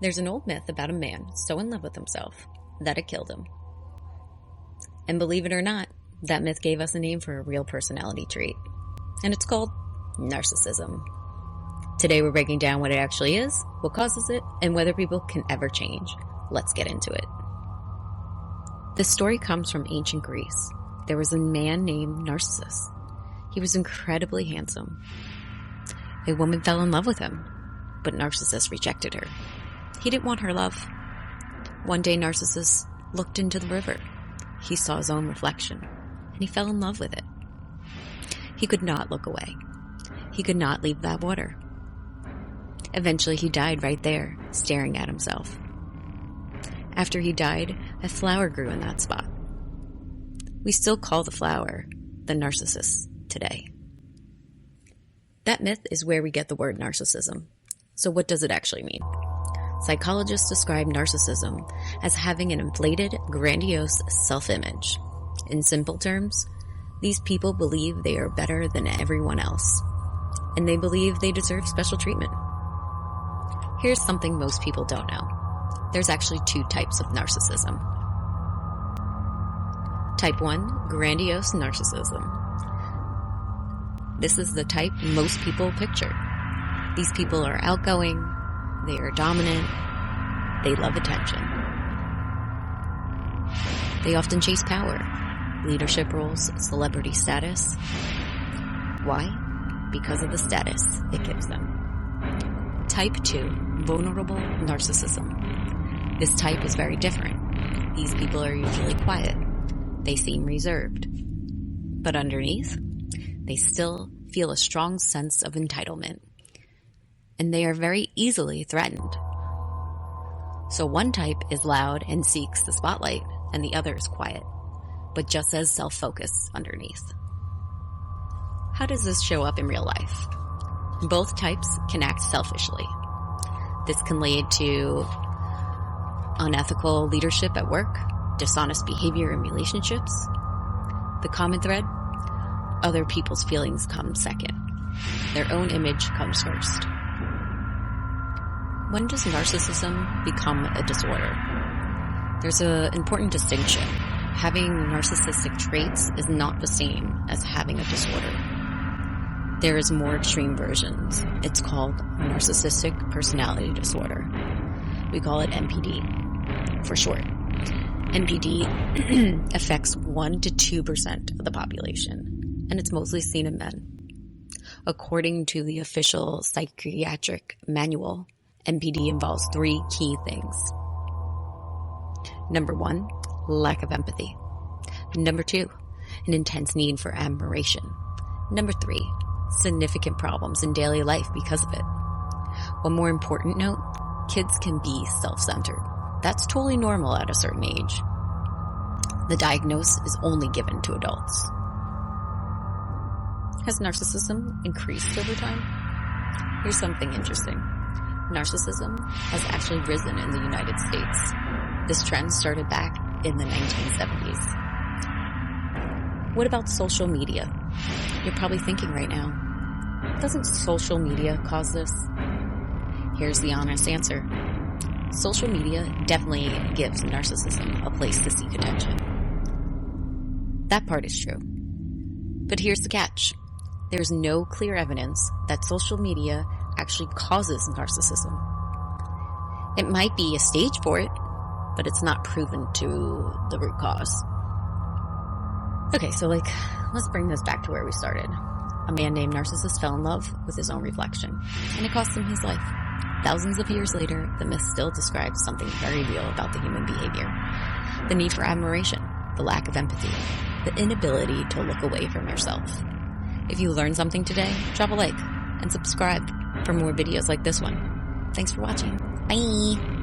There's an old myth about a man so in love with himself that it killed him. And believe it or not, that myth gave us a name for a real personality trait. And it's called narcissism. Today we're breaking down what it actually is, what causes it, and whether people can ever change. Let's get into it. This story comes from ancient Greece. There was a man named Narcissus. He was incredibly handsome. A woman fell in love with him, but Narcissus rejected her. He didn't want her love. One day Narcissus looked into the river. He saw his own reflection, and he fell in love with it. He could not look away. He could not leave that water. Eventually he died right there, staring at himself. After he died, a flower grew in that spot. We still call the flower the Narcissus today. That myth is where we get the word narcissism. So what does it actually mean? Psychologists describe narcissism as having an inflated, grandiose self-image. In simple terms, these people believe they are better than everyone else, and they believe they deserve special treatment. Here's something most people don't know. There's actually two types of narcissism. Type 1, grandiose narcissism. This is the type most people picture. These people are outgoing, they are dominant, they love attention. They often chase power, leadership roles, celebrity status. Why? Because of the status it gives them. Type 2, vulnerable narcissism. This type is very different. These people are usually quiet. They seem reserved. But underneath, they still feel a strong sense of entitlement. And they are very easily threatened. So one type is loud and seeks the spotlight, and the other is quiet, but just as self-focused underneath. How does this show up in real life? Both types can act selfishly. This can lead to unethical leadership at work, dishonest behavior in relationships. The common thread? Other people's feelings come second. Their own image comes first. When does narcissism become a disorder? There's an important distinction. Having narcissistic traits is not the same as having a disorder. There is more extreme versions. It's called narcissistic personality disorder. We call it NPD for short. NPD affects 1 to 2% of the population, and it's mostly seen in men. According to the official psychiatric manual, NPD involves 3 key things. Number 1, lack of empathy. Number 2, an intense need for admiration. Number 3, significant problems in daily life because of it. One more important note, kids can be self-centered. That's totally normal at a certain age. The diagnosis is only given to adults. Has narcissism increased over time? Here's something interesting. Narcissism has actually risen in the United States. This trend started back in the 1970s. What about social media? You're probably thinking right now, doesn't social media cause this? Here's the honest answer. Social media definitely gives narcissism a place to seek attention. That part is true. But here's the catch. There's no clear evidence that social media actually causes narcissism. It might be a stage for it, but it's not proven to the root cause. Okay, so let's bring this back to where we started. A man named Narcissus fell in love with his own reflection, and it cost him his life. Thousands of years later, the myth still describes something very real about the human behavior. The need for admiration, the lack of empathy, the inability to look away from yourself. If you learned something today, drop a like and subscribe for more videos like this one. Thanks for watching. Bye!